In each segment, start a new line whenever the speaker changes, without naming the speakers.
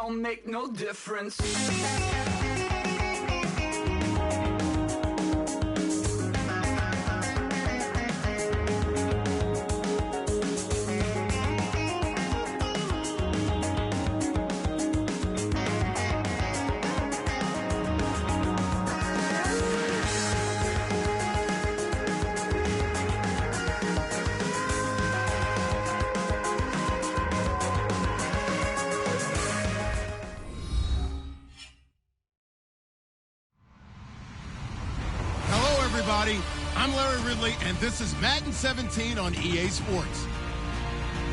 don't make no difference.
I'm Larry Ridley, and this is Madden 17 on EA Sports.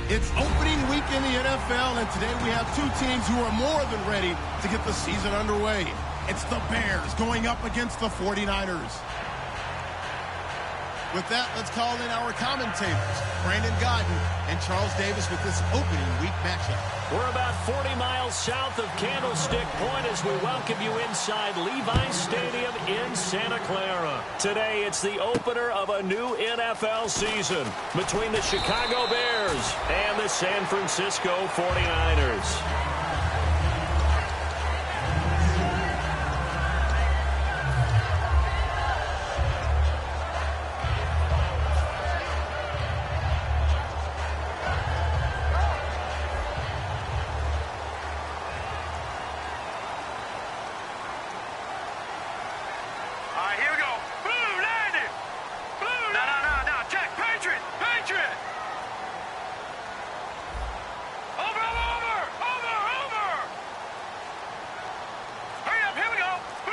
It's opening week in the NFL, and today we have two teams who are more than ready to get the season underway. It's the Bears going up against the 49ers. With that, let's call in our commentators, Brandon Godden and Charles Davis, with this opening week matchup.
We're about 40 miles south of Candlestick Point as we welcome you inside Levi's Stadium in Santa Clara. Today, it's the opener of a new NFL season between the Chicago Bears and the San Francisco 49ers.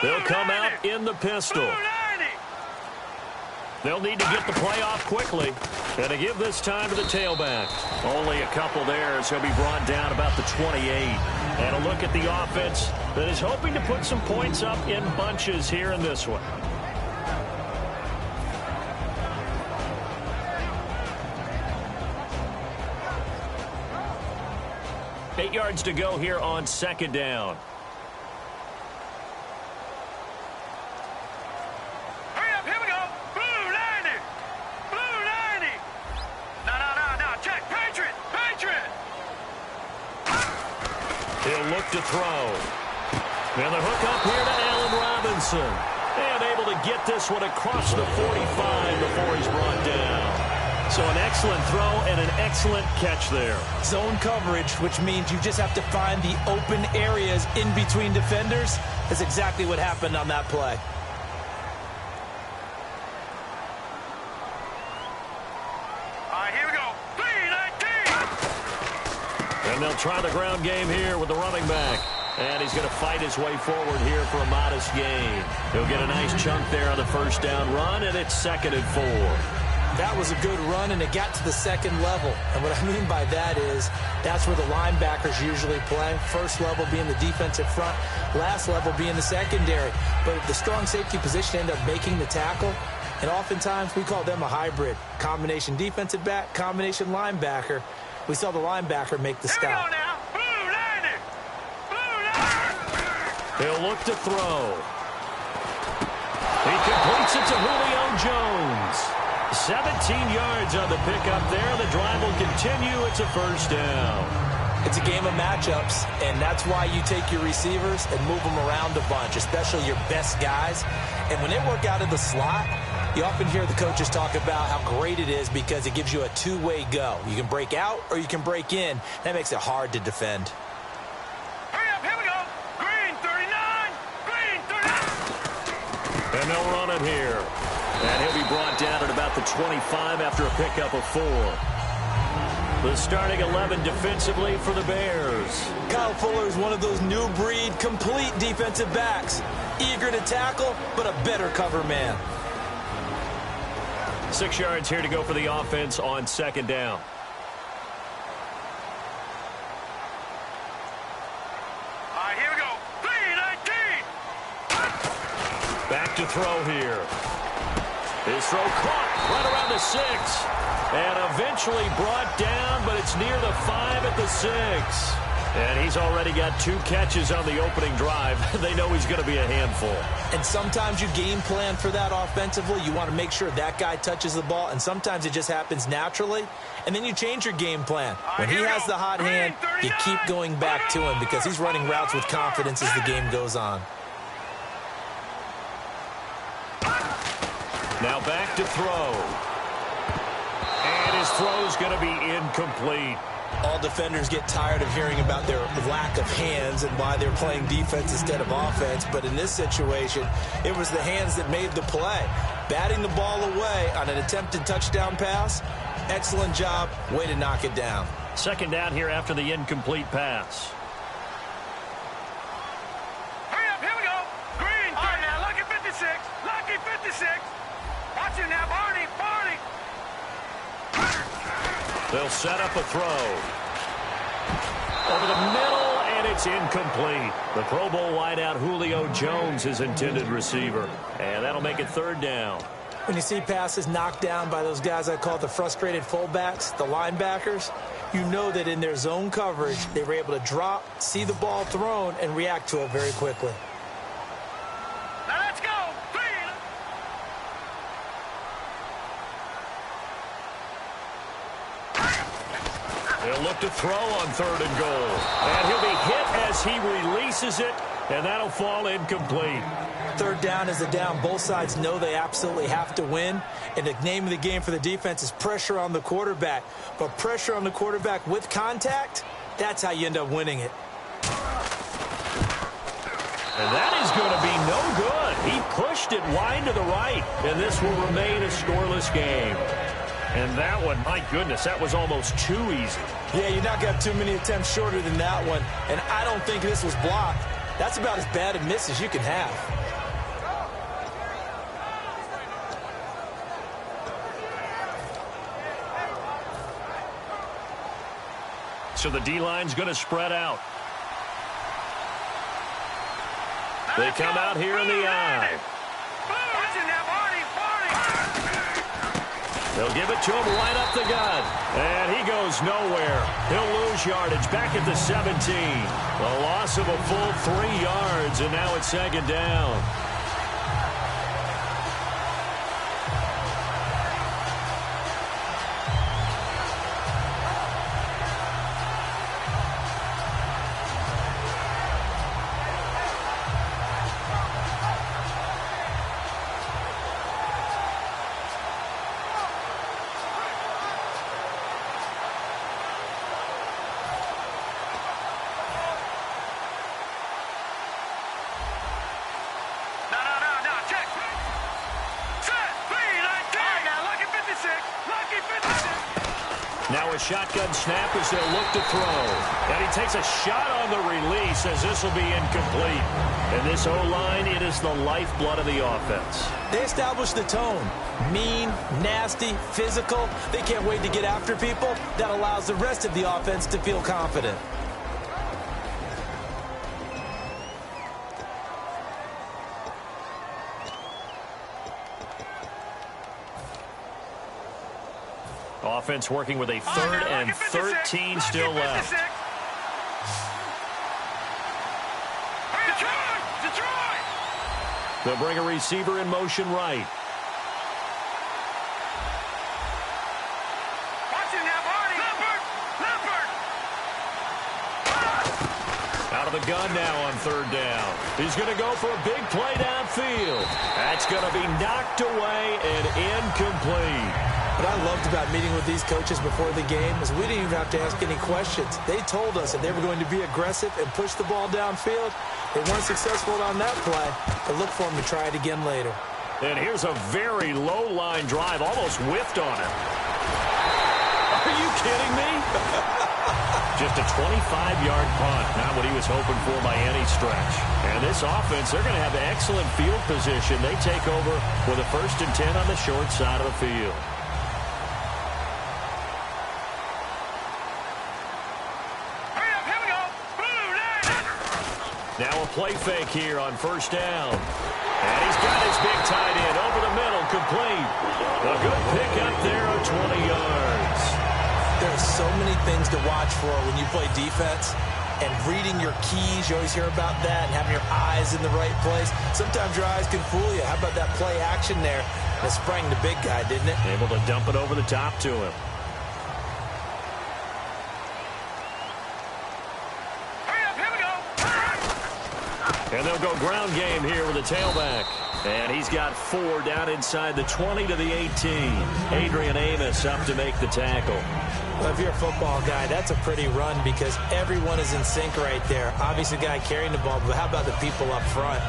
They'll come out in the pistol. They'll need to get the play off quickly. And to give this time to the tailback. Only a couple there as he'll be brought down about the 28. And a look at the offense that is hoping to put some points up in bunches here in this one. Eight yards to go here on second down. He'll look to throw. And the hook up here to Allen Robinson. And able to get this one across the 45 before he's brought down. So an excellent throw and an excellent catch there.
Zone coverage, which means you just have to find the open areas in between defenders. That's exactly what happened on that play.
And they'll try the ground game here with the running back. And he's going to fight his way forward here for a modest gain. He'll get a nice chunk there on the first down run, and it's 2nd and 4.
That was a good run, and it got to the second level. And what I mean by that is that's where the linebackers usually play. First level being the defensive front, last level being the secondary. But the strong safety position ended up making the tackle. And oftentimes we call them a hybrid. Combination defensive back, combination linebacker. We saw the linebacker make the stop.
He'll look to throw. He completes it to Julio Jones. 17 yards on the pickup there. The drive will continue. It's a first down.
It's a game of matchups, and that's why you take your receivers and move them around a bunch, especially your best guys. And when they work out of the slot, you often hear the coaches talk about how great it is because it gives you a two-way go. You can break out or you can break in. That makes it hard to defend.
Hurry up, here we go. Green 39, green 39.
And they'll run it here. And he'll be brought down at about the 25 after a pickup of 4. The starting 11 defensively for the Bears.
Kyle Fuller is one of those new breed, complete defensive backs. Eager to tackle, but a better cover man.
6 yards here to go for the offense on second down.
Here we go. 3-19.
Back to throw here. His throw caught right around the 6. And eventually brought down, but it's near the 5 at the 6. And he's already got 2 catches on the opening drive. They know he's going to be a handful.
And sometimes you game plan for that offensively. You want to make sure that guy touches the ball, and sometimes it just happens naturally. And then you change your game plan. When he has the hot hand, you keep going back to him because he's running routes with confidence as the game goes on.
Now back to throw. And his throw's going to be incomplete.
All defenders get tired of hearing about their lack of hands and why they're playing defense instead of offense. But in this situation, it was the hands that made the play. Batting the ball away on an attempted touchdown pass. Excellent job. Way to knock it down.
Second down here after the incomplete pass.
Hurry up, here we go. Green, all right, now, lucky 56. Lucky 56. Watch it now, Barney, Barney.
They'll set up a throw. Over the middle, and it's incomplete. The Pro Bowl wideout Julio Jones, his intended receiver. And that'll make it third down.
When you see passes knocked down by those guys I call the frustrated fullbacks, the linebackers, you know that in their zone coverage, they were able to drop, see the ball thrown, and react to it very quickly.
Now let's go.
They'll look to throw on 3rd and goal. And he'll be hit as he releases it, and that'll fall incomplete.
Third down is a down. Both sides know they absolutely have to win. And the name of the game for the defense is pressure on the quarterback. But pressure on the quarterback with contact, that's how you end up winning it.
And that is going to be no good. He pushed it wide to the right, and this will remain a scoreless game. And that one, my goodness, that was almost too easy.
Yeah, you knock out too many attempts shorter than that one. And I don't think this was blocked. That's about as bad a miss as you can have.
So the D-line's going to spread out. They come out here in the eye. They'll give it to him right up the gut. And he goes nowhere. He'll lose yardage back at the 17. A loss of a full 3 yards, and now it's second down. Now a shotgun snap as they'll look to throw. And he takes a shot on the release as this will be incomplete. And this O-line, it is the lifeblood of the offense.
They establish the tone. Mean, nasty, physical. They can't wait to get after people. That allows the rest of the offense to feel confident.
Offense working with a 3rd and 13 still left. They'll bring a receiver in motion right. Out of the gun now on 3rd down. He's going to go for a big play downfield. That's going to be knocked away and incomplete.
What I loved about meeting with these coaches before the game is we didn't even have to ask any questions. They told us that they were going to be aggressive and push the ball downfield. They weren't successful on that play, but look for them to try it again later.
And here's a very low-line drive, almost whiffed on it. Are you kidding me? Just a 25-yard punt, not what he was hoping for by any stretch. And this offense, they're going to have excellent field position. They take over with a 1st and 10 on the short side of the field. Now a play fake here on 1st down. And he's got his big tight end over the middle, complete. A good pickup there of 20 yards.
There are so many things to watch for when you play defense. and reading your keys. You always hear about that, and having your eyes in the right place. Sometimes your eyes can fool you. How about that play action there? It sprang the big guy, didn't it?
Able to dump it over the top to him.
Hurry up, here we go.
And they'll go ground game here with a tailback. And he's got 4 down inside the 20 to the 18. Adrian Amos up to make the tackle.
Well, if you're a football guy, that's a pretty run because everyone is in sync right there. Obviously, the guy carrying the ball, but how about the people up front?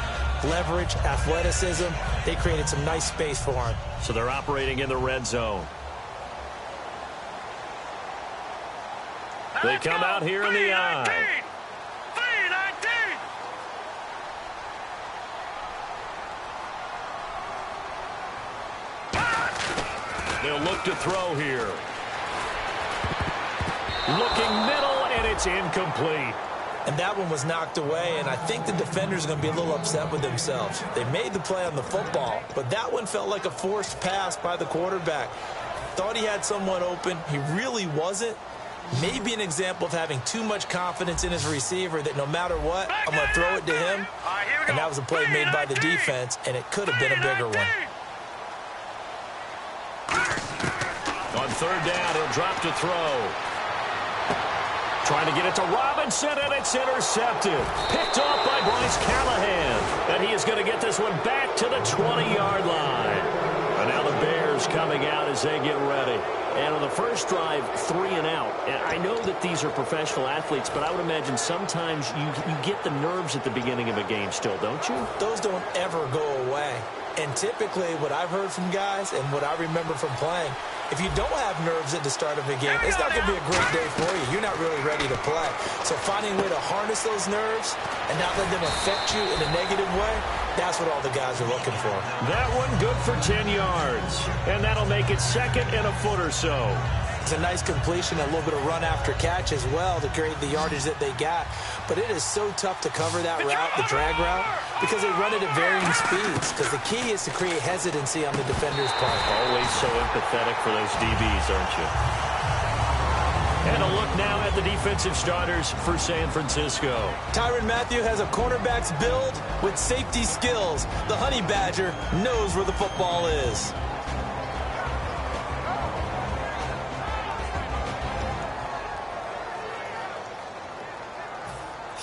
Leverage, athleticism, they created some nice space for him.
So they're operating in the red zone. They come out here in the I.
319.
They'll look to throw here. Looking middle, and it's incomplete.
And that one was knocked away, and I think the defenders are going to be a little upset with themselves. They made the play on the football, but that one felt like a forced pass by the quarterback. Thought he had someone open. He really wasn't. Maybe an example of having too much confidence in his receiver that no matter what, I'm going to throw it to him. And that was a play made by the defense, and it could have been a bigger one.
On third down, he'll drop to throw. Trying to get it to Robinson, and it's intercepted. Picked off by Bryce Callahan. And he is going to get this one back to the 20-yard line. And now the Bears coming out as they get ready. And on the first drive, 3 and out. And I know that these are professional athletes, but I would imagine sometimes you get the nerves at the beginning of a game still, don't you?
Those don't ever go away. And typically what I've heard from guys and what I remember from playing, if you don't have nerves at the start of a game, it's not going to be a great day for you. You're not really ready to play. So finding a way to harness those nerves and not let them affect you in a negative way, that's what all the guys are looking for.
That one good for 10 yards. And that'll make it second and a foot or so.
It's a nice completion, a little bit of run after catch as well to create the yardage that they got. But it is so tough to cover that route, the drag route, because they run it at varying speeds. Because the key is to create hesitancy on the defender's part.
Always so empathetic for those DBs, aren't you? And a look now at the defensive starters for San Francisco.
Tyrann Mathieu has a cornerback's build with safety skills. The Honey Badger knows where the football is.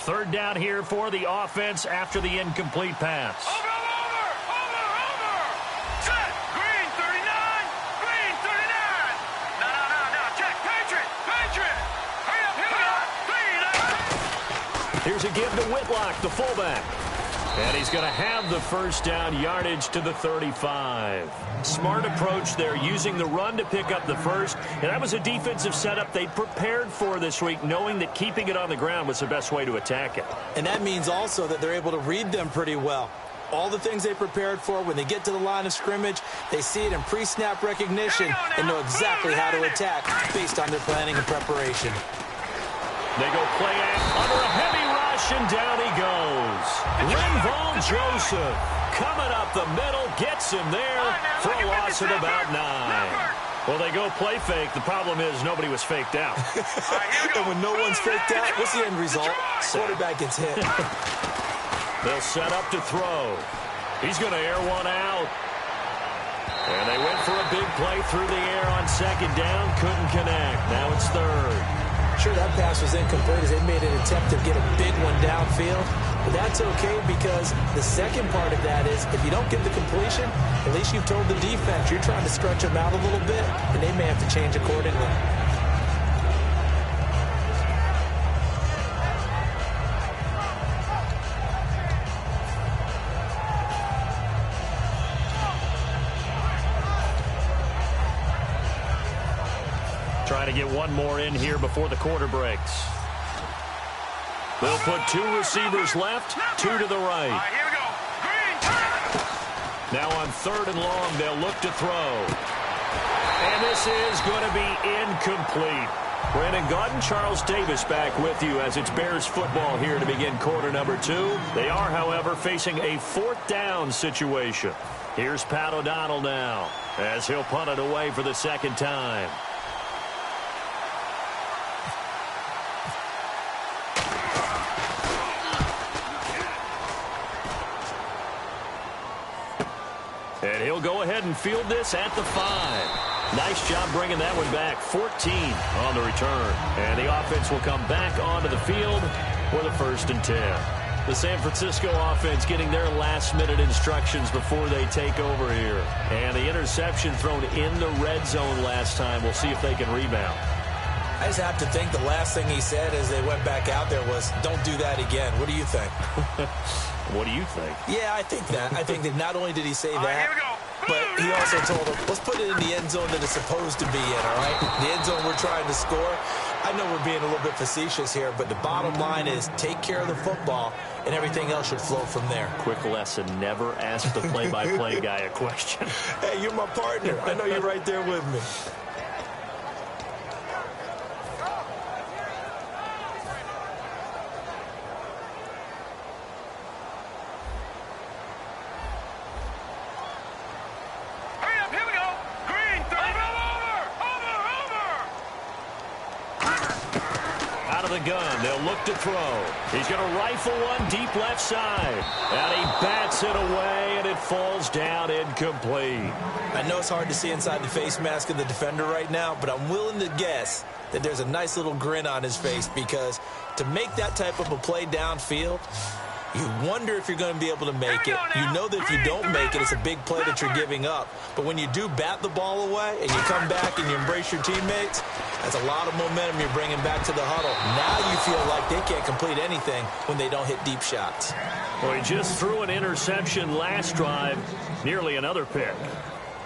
Third down here for the offense after the incomplete pass.
Over! Set! Green 39! Green 39! No, check! Patriot! Hurry up, here we go!
Here's a give to Whitlock, the fullback. And he's going to have the first down, yardage to the 35. Smart approach there, using the run to pick up the first. And that was a defensive setup they prepared for this week, knowing that keeping it on the ground was the best way to attack it.
And that means also that they're able to read them pretty well. All the things they prepared for, when they get to the line of scrimmage, they see it in pre-snap recognition and know exactly how to attack based on their planning and preparation.
They go play under a heavy rush, and down he goes. Linval Joseph coming up the middle, gets him there for a loss of about 9. Well, they go play fake. The problem is nobody was faked out.
And when no one's faked out, what's the end result? Quarterback gets hit.
They'll set up to throw. He's going to air one out. And they went for a big play through the air on second down. Couldn't connect. Now it's third.
Sure, that pass was incomplete as they made an attempt to get a big one downfield. But that's okay because the second part of that is if you don't get the completion, at least you've told the defense you're trying to stretch them out a little bit, and they may have to change accordingly.
Trying to get one more in here before the quarter breaks. They'll put 2 receivers left, 2 to the right.
All right, here we go. Green!
Now on third and long, they'll look to throw. And this is going to be incomplete. Brandon Gaudin, Charles Davis back with you as it's Bears football here to begin quarter number 2. They are, however, facing a 4th down situation. Here's Pat O'Donnell now as he'll punt it away for the second time. and field this at the 5. Nice job bringing that one back. 14 on the return. And the offense will come back onto the field with a 1st and 10. The San Francisco offense getting their last-minute instructions before they take over here. And the interception thrown in the red zone last time. We'll see if they can rebound.
I just have to think the last thing he said as they went back out there was, don't do that again. What do you think?
What do you think?
Yeah, I think that. I think that not only did he say that,
here we go.
but he also told them, let's put it in the end zone that it's supposed to be in, all right? The end zone we're trying to score. I know we're being a little bit facetious here, but the bottom line is take care of the football, and everything else should flow from there.
Quick lesson, never ask the play-by-play guy a question.
Hey, you're my partner. I know you're right there with me.
Gun. They'll look to throw. He's going to rifle one deep left side. And he bats it away, and it falls down incomplete.
I know it's hard to see inside the face mask of the defender right now, but I'm willing to guess that there's a nice little grin on his face because to make that type of a play downfield, you wonder if you're going to be able to make it. You know that if you don't make it, it's a big play that you're giving up. But when you do bat the ball away and you come back and you embrace your teammates, that's a lot of momentum you're bringing back to the huddle. Now you feel like they can't complete anything when they don't hit deep shots.
Well, he just threw an interception last drive, nearly another pick.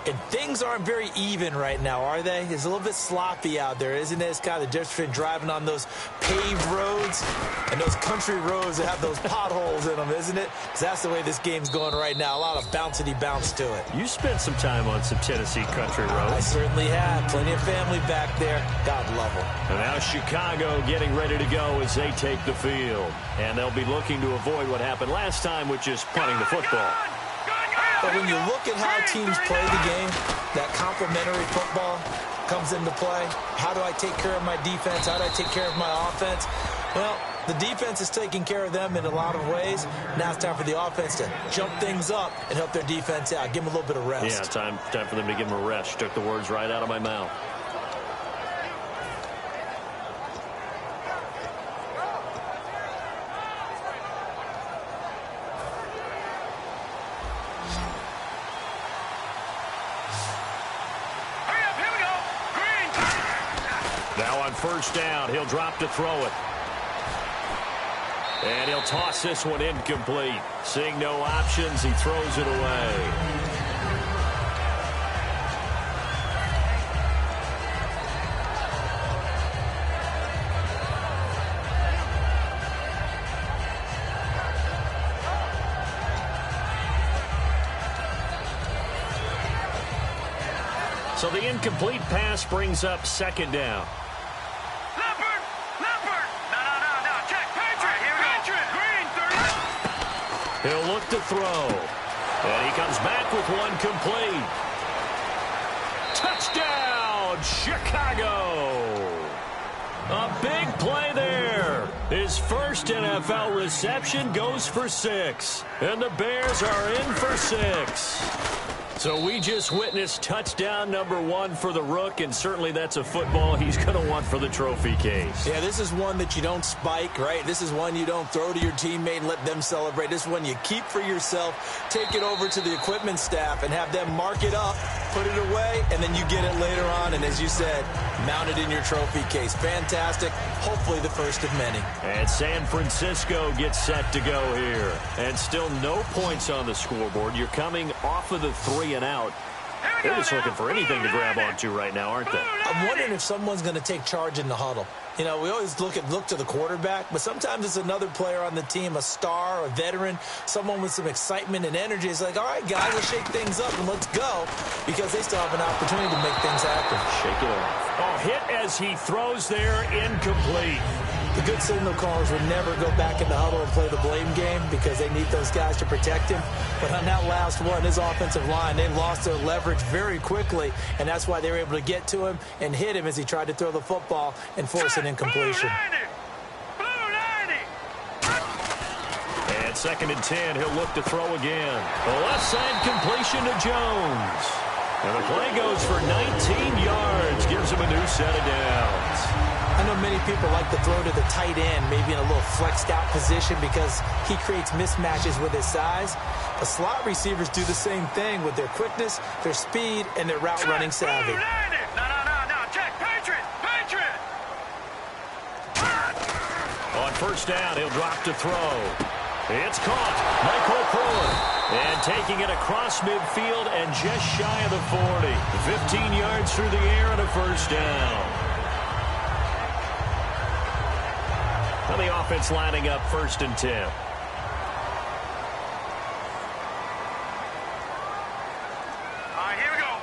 And things aren't very even right now, are they? It's a little bit sloppy out there, isn't it? It's kind of the difference between driving on those paved roads and those country roads that have those potholes in them, isn't it? Because that's the way this game's going right now. A lot of bouncy bounce to it.
You spent some time on some Tennessee country roads.
I certainly have. Plenty of family back there. God love them.
And now Chicago getting ready to go as they take the field. And they'll be looking to avoid what happened last time, which is punting the football.
But when you look at how teams play the game, that complementary football comes into play. How do I take care of my defense? How do I take care of my offense? Well, the defense is taking care of them in a lot of ways. Now it's time for the offense to jump things up and help their defense out. Give them a little bit of rest.
Yeah, time for them to give them a rest. Took the words right out of my mouth. First down, he'll drop to throw it. And he'll toss this one incomplete. Seeing no options, he throws it away. So the incomplete pass brings up 2nd down. He'll look to throw. And he comes back with one complete. Touchdown, Chicago! A big play there. His first NFL reception goes for 6. And the Bears are in for 6. So we just witnessed touchdown number 1 for the Rook, and certainly that's a football he's going to want for the trophy case.
Yeah, this is one that you don't spike, right? This is one you don't throw to your teammate and let them celebrate. This is one you keep for yourself, take it over to the equipment staff and have them mark it up, put it away, and then you get it later on, and as you said, mount it in your trophy case. Fantastic. Hopefully the first of many.
And San Francisco gets set to go here. And still no points on the scoreboard. You're coming off of the 3 and out. They're just looking for anything to grab onto right now, aren't they?
I'm wondering if someone's going to take charge in the huddle. You know, we always look to the quarterback, but sometimes it's another player on the team, a star, a veteran, someone with some excitement and energy. It's like, all right, guys, let's shake things up and let's go, because they still have an opportunity to make things happen.
Shake it off. Oh, hit as he throws there, incomplete.
The good signal callers would never go back in the huddle and play the blame game because they need those guys to protect him. But on that last one, his offensive line, they lost their leverage very quickly, and that's why they were able to get to him and hit him as he tried to throw the football and force an incompletion.
And 2nd and 10, he'll look to throw again. The left side completion to Jones. And the play goes for 19 yards, gives him a new set of downs.
I know many people like to throw to the tight end, maybe in a little flexed out position because he creates mismatches with his size. The slot receivers do the same thing with their quickness, their speed, and their route running savvy.
No. Check, Patriot.
On first down, he'll drop to throw. It's caught. Michael Pruitt. And taking it across midfield and just shy of the 40. 15 yards through the air and a first down. Now the offense lining up 1st and 10.
All right, here we go.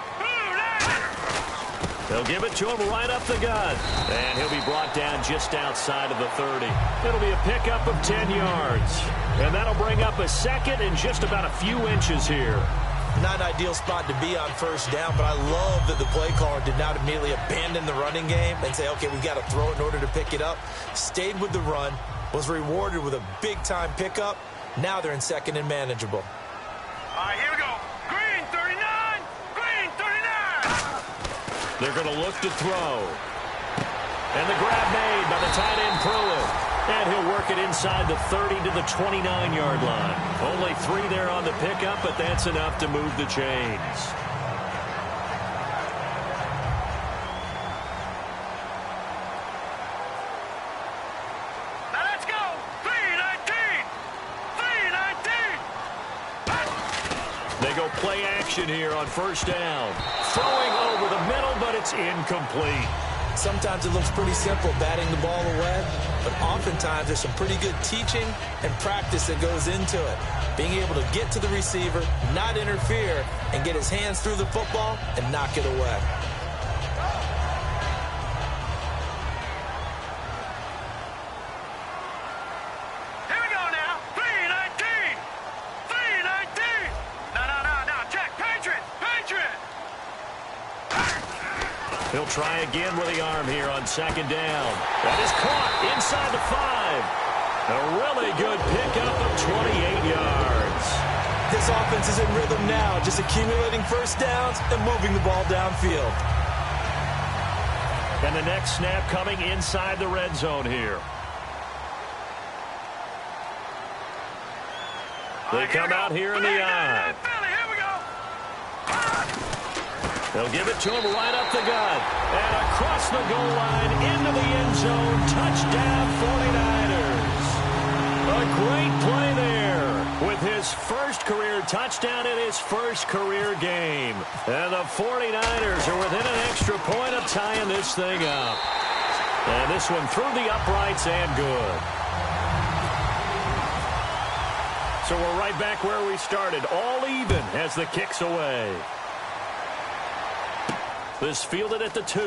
They'll give it to him right up the gut. And he'll be brought down just outside of the 30. It'll be a pickup of 10 yards. And that'll bring up a second and just about a few inches here.
Not an ideal spot to be on first down, but I love that the play caller did not immediately abandon the running game and say, okay, we got to throw it in order to pick it up. Stayed with the run, was rewarded with a big-time pickup. Now they're in 2nd and manageable.
All right, here we go. Green 39.
They're going to look to throw. And the grab made by the tight end Pruitt. And he'll work it inside the 30 to the 29-yard line. Only 3 there on the pickup, but that's enough to move the chains.
Now let's go. 319.
They go play action here on first down. Throwing over the middle, but it's incomplete.
Sometimes it looks pretty simple, batting the ball away, but oftentimes there's some pretty good teaching and practice that goes into it. Being able to get to the receiver, not interfere, and get his hands through the football and knock it away.
Here we go now. 319. No. Check, Patriot.
He'll try again with the arm here on 2nd down. That is caught inside the 5. A really good pickup of 28 yards.
This offense is in rhythm now, just accumulating first downs and moving the ball downfield.
And the next snap coming inside the red zone here. They come out here in the eye.
Here we go.
They'll give it to him right up the gut. And across the goal line into the end zone. Touchdown 49ers. A great play there with his first career touchdown in his first career game. And the 49ers are within an extra point of tying this thing up. And this one through the uprights and good. So we're right back where we started. All even as the kick's away. This fielded at the 2.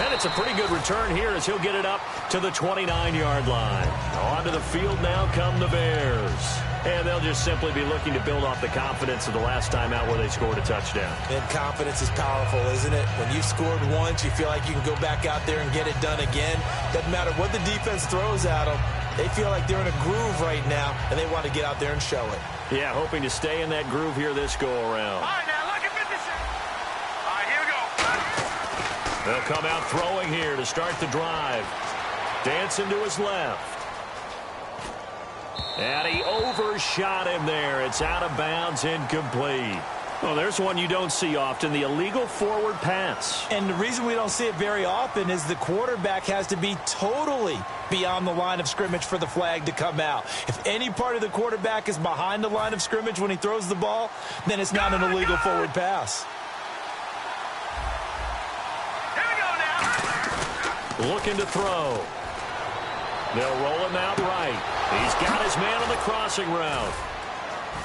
And it's a pretty good return here as he'll get it up to the 29-yard line. Onto the field now come the Bears. And they'll just simply be looking to build off the confidence of the last time out where they scored a touchdown.
And confidence is powerful, isn't it? When you've scored once, you feel like you can go back out there and get it done again. Doesn't matter what the defense throws at them. They feel like they're in a groove right now, and they want to get out there and show it.
Yeah, hoping to stay in that groove here this go-around.
All right, now look at 56. All right, here we go.
They'll come out throwing here to start the drive. Dancing to his left. And he overshot him there. It's out of bounds, incomplete. Well, there's one you don't see often, the illegal forward pass.
And the reason we don't see it very often is the quarterback has to be totally beyond the line of scrimmage for the flag to come out. If any part of the quarterback is behind the line of scrimmage when he throws the ball, then it's not an illegal forward pass.
Here we go now.
Looking to throw. They'll roll him out right. He's got his man on the crossing route.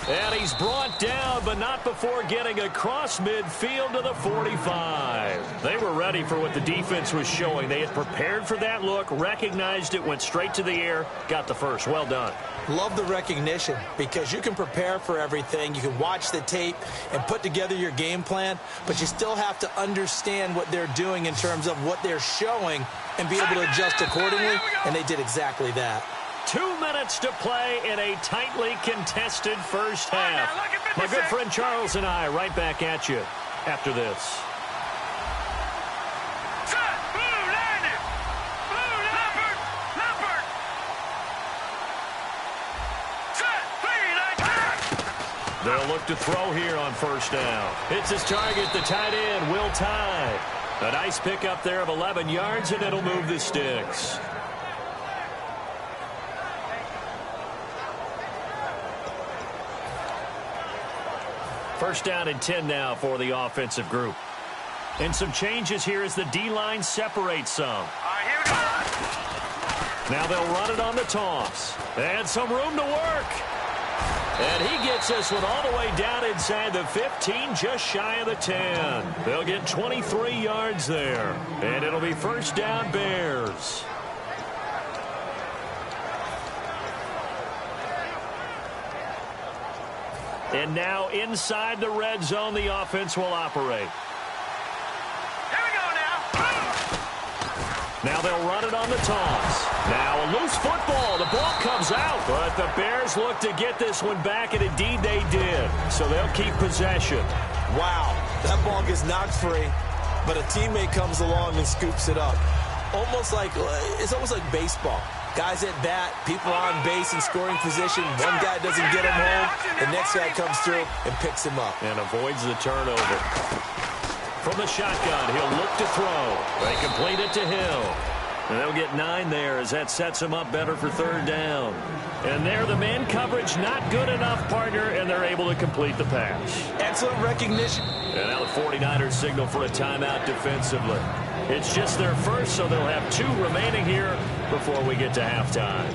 And he's brought down, but not before getting across midfield to the 45. They were ready for what the defense was showing. They had prepared for that look, recognized it, went straight to the air, got the first. Well done.
Love the recognition because you can prepare for everything. You can watch the tape and put together your game plan, but you still have to understand what they're doing in terms of what they're showing and be able to adjust accordingly, and they did exactly that.
2 minutes to play in a tightly contested first half. My good friend Charles and I right back at you after this.
Set. Blue landed. Blue Leopard. Leopard. Set.
They'll look to throw here on first down. It's his target, the tight end, Will Tye. A nice pickup there of 11 yards, and it'll move the sticks. First down and 10 now for the offensive group. And some changes here as the D-line separates some.
All right, here we go.
Now they'll run it on the toss. And some room to work. And he gets this one all the way down inside the 15, just shy of the 10. They'll get 23 yards there. And it'll be first down Bears. And now inside the red zone, the offense will operate.
Here we go now.
Now they'll run it on the toss. Now a loose football. The ball comes out. But the Bears look to get this one back, and indeed they did. So they'll keep possession.
Wow, that ball gets knocked free, but a teammate comes along and scoops it up. It's almost like baseball. Guys at bat, people on base in scoring position. One guy doesn't get him home. The next guy comes through and picks him up.
And avoids the turnover. From the shotgun, he'll look to throw. They complete it to Hill. And they'll get 9 there as that sets him up better for third down. And there, the man coverage not good enough, partner, and they're able to complete the pass.
Excellent recognition.
And now the 49ers signal for a timeout defensively. It's just their first, so they'll have 2 remaining here before we get to halftime.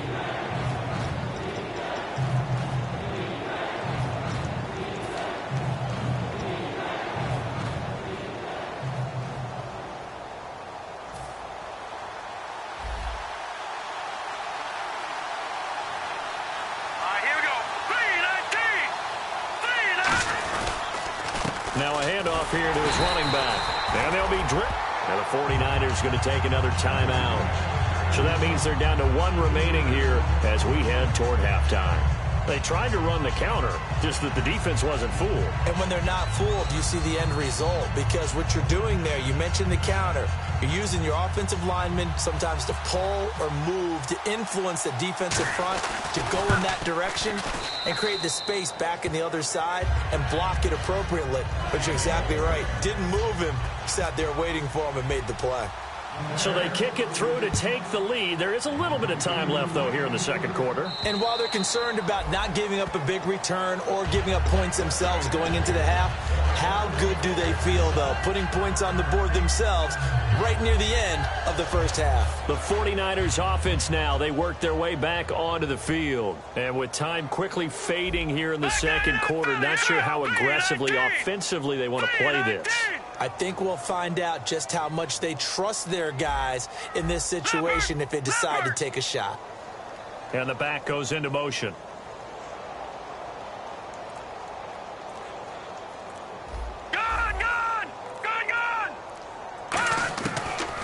Now a handoff here to his running back. And they'll be dripped. And the 49ers going to take another timeout. So that means they're down to 1 remaining here as we head toward halftime. They tried to run the counter, just that the defense wasn't fooled.
And when they're not fooled, you see the end result. Because what you're doing there, you mentioned the counter. You're using your offensive linemen sometimes to pull or move to influence the defensive front to go in that direction and create the space back in the other side and block it appropriately. But you're exactly right. Didn't move him. Sat there waiting for him and made the play.
So they kick it through to take the lead. There is a little bit of time left, though, here in the second quarter.
And while they're concerned about not giving up a big return or giving up points themselves going into the half, how good do they feel, though, putting points on the board themselves right near the end of the first half?
The 49ers offense now, they work their way back onto the field. And with time quickly fading here in the second quarter, not sure how aggressively, offensively they want to play this.
I think we'll find out just how much they trust their guys in this situation if they decide to take a shot.
And the back goes into motion.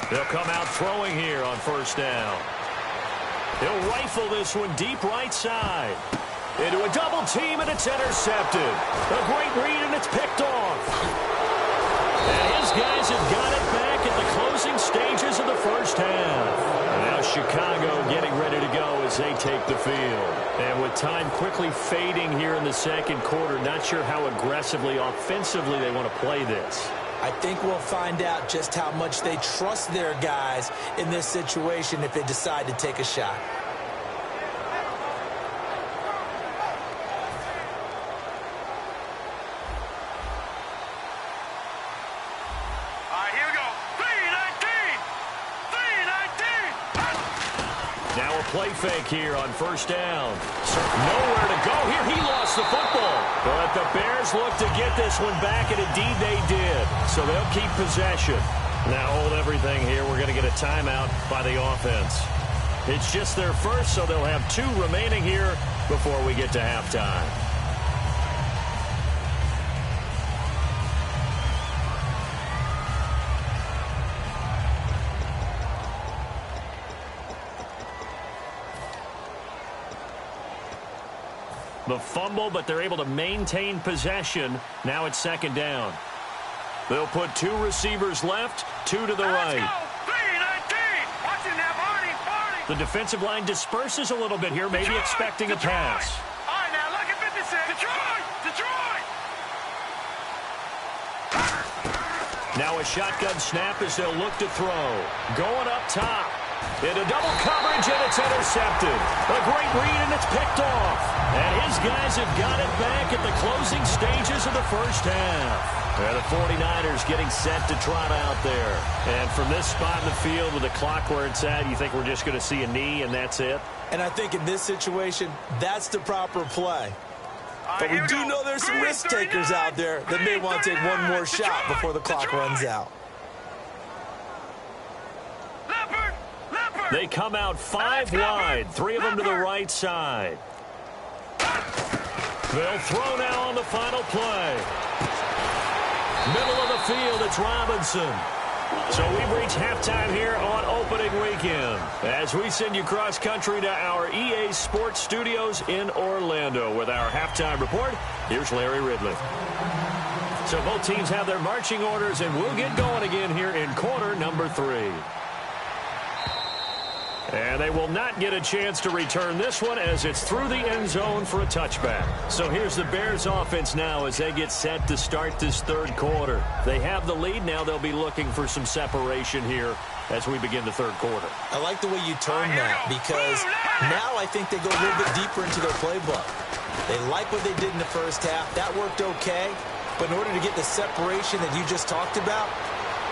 They'll come out throwing here on first down. He'll rifle this one deep right side. Into a double team, and it's intercepted. A great read, and it's picked off. And his guys have got it back at the closing stages of the first half. And now Chicago getting ready to go as they take the field. And with time quickly fading here in the second quarter, not sure how aggressively, offensively they want to play this.
I think we'll find out just how much they trust their guys in this situation if they decide to take a shot.
Play fake here on first down. Nowhere to go here. He lost the football. But the Bears look to get this one back, and indeed they did. So they'll keep possession. Now hold everything here. We're going to get a timeout by the offense. It's just their first, so they'll have 2 remaining here before we get to halftime. The fumble, but they're able to maintain possession. Now it's second down. They'll put 2 receivers left, 2 to the right.
Watch it now, Barney.
The defensive line disperses a little bit here, maybe expecting a pass.
All right, now look at 56. Detroit!
Now a shotgun snap as they'll look to throw. Going up top. Into double coverage, and it's intercepted. A great read, and it's picked off. And his guys have got it back at the closing stages of the first half. And the 49ers getting set to trot out there. And from this spot in the field with the clock where it's at, you think we're just going to see a knee and that's it?
And I think in this situation, that's the proper play. But we do know there's some risk takers out there that may want to take one more shot before the clock runs out.
They come out 5 wide, 3 of them to the right side. They'll throw now on the final play. Middle of the field, it's Robinson. So we've reached halftime here on opening weekend as we send you cross-country to our EA Sports Studios in Orlando with our halftime report. Here's Larry Ridley. So both teams have their marching orders, and we'll get going again here in quarter number 3. And they will not get a chance to return this one as it's through the end zone for a touchback. So here's the Bears offense now as they get set to start this third quarter. They have the lead. Now they'll be looking for some separation here as we begin the third quarter.
I like the way you turn that because now I think they go a little bit deeper into their playbook. They like what they did in the first half. That worked okay. But in order to get the separation that you just talked about,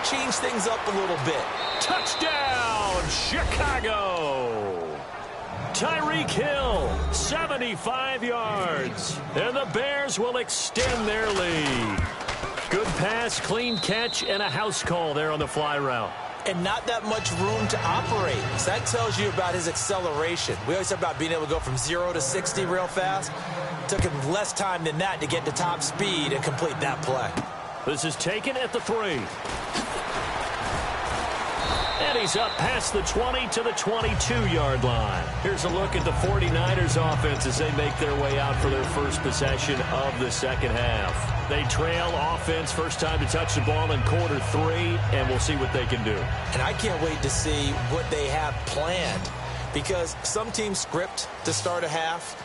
change things up a little bit.
Touchdown, Chicago! Tyreek Hill, 75 yards. And the Bears will extend their lead. Good pass, clean catch, and a house call there on the fly route.
And not that much room to operate. So that tells you about his acceleration. We always talk about being able to go from 0 to 60 real fast. It took him less time than that to get to top speed and complete that play.
This is taken at the 3. And he's up past the 20 to the 22-yard line. Here's a look at the 49ers offense as they make their way out for their first possession of the second half. They trail offense, first time to touch the ball in quarter 3, and we'll see what they can do.
And I can't wait to see what they have planned because some teams script to start a half.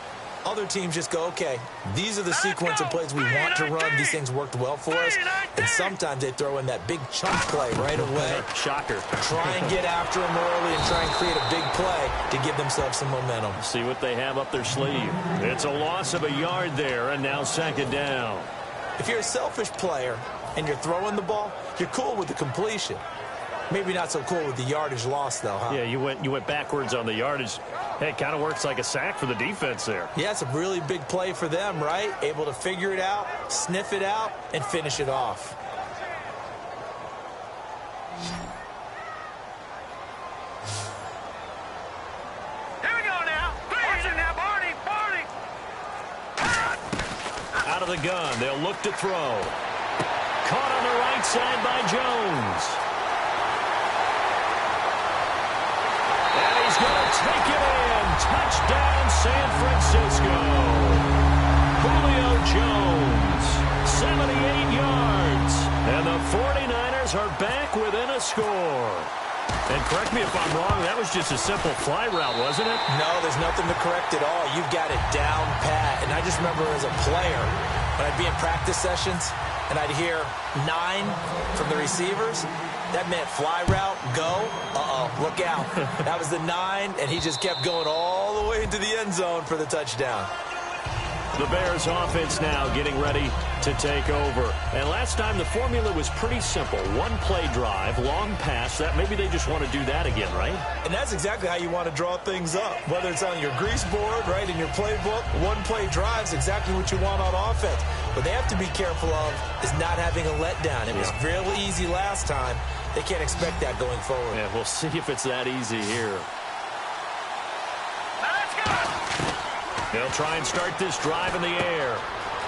Other teams just go, okay, these are the sequence of plays we want to run. These things worked well for us. And sometimes they throw in that big chunk play right away.
Shocker.
Try and get after them early and try and create a big play to give themselves some momentum.
See what they have up their sleeve. It's a loss of a yard there, and now second down.
If you're a selfish player and you're throwing the ball, you're cool with the completion. Maybe not so cool with the yardage loss, though, huh?
Yeah, you went backwards on the yardage. Hey, it kind of works like a sack for the defense there.
Yeah, it's a really big play for them, right? Able to figure it out, sniff it out, and finish it off.
Here we go now. Watch it now, Barney.
Out of the gun, they'll look to throw. Caught on the right side by Jones. And he's going to take it in. Touchdown, San Francisco. Julio Jones, 78 yards. And the 49ers are back within a score. And correct me if I'm wrong, that was just a simple fly route, wasn't it?
No, there's nothing to correct at all. You've got it down pat. And I just remember as a player, when I'd be in practice sessions, and I'd hear 9 from the receivers, that meant fly route, go, look out. That was the 9, and he just kept going all the way into the end zone for the touchdown.
The Bears offense now getting ready to take over. And last time the formula was pretty simple. One play drive, long pass. That maybe they just want to do that again, right?
And that's exactly how you want to draw things up. Whether it's on your grease board, right, in your playbook, one play drive is exactly what you want on offense. What they have to be careful of is not having a letdown. It was real easy last time. They can't expect that going forward.
Yeah, we'll see if it's that easy here. They'll try and start this drive in the air.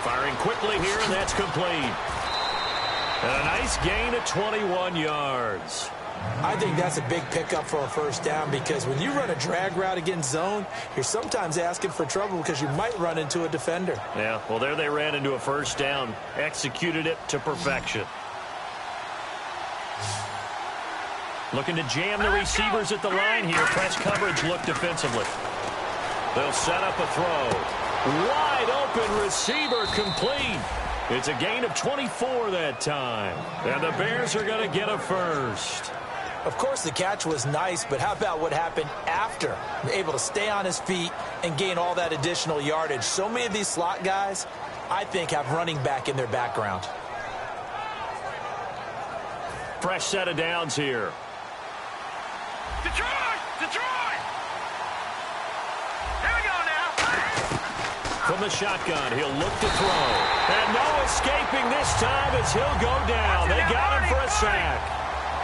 Firing quickly here, and that's complete. And a nice gain of 21 yards.
I think that's a big pickup for a first down because when you run a drag route against zone, you're sometimes asking for trouble because you might run into a defender.
Yeah, well, there they ran into a first down. Executed it to perfection. Looking to jam the receivers at the line here. Press coverage look defensively. They'll set up a throw. Wide open receiver complete. It's a gain of 24 that time. And the Bears are going to get a first.
Of course, the catch was nice, but how about what happened after? Able to stay on his feet and gain all that additional yardage. So many of these slot guys, I think, have running back in their background.
Fresh set of downs here.
Detroit! Detroit! Here we go now.
From the shotgun, he'll look to throw. And no escaping this time as he'll go down. They got him for a sack.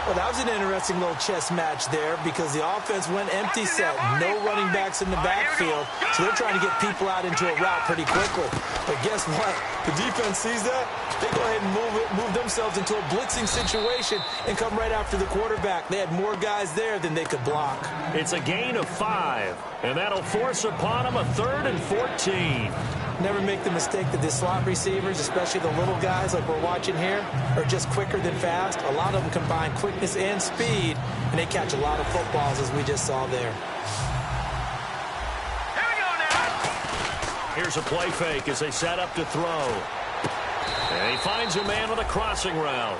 Well, that was an interesting little chess match there because the offense went empty set. No running backs in the backfield, so they're trying to get people out into a route pretty quickly. But guess what? The defense sees that. They go ahead and move themselves into a blitzing situation and come right after the quarterback. They had more guys there than they could block.
It's a gain of 5, and that'll force upon them a 3rd and 14.
Never make the mistake that the slot receivers, especially the little guys like we're watching here, are just quicker than fast. A lot of them combine quickness and speed, and they catch a lot of footballs, as we just saw there.
Here we go now.
Here's a play fake as they set up to throw. And he finds a man on a crossing route.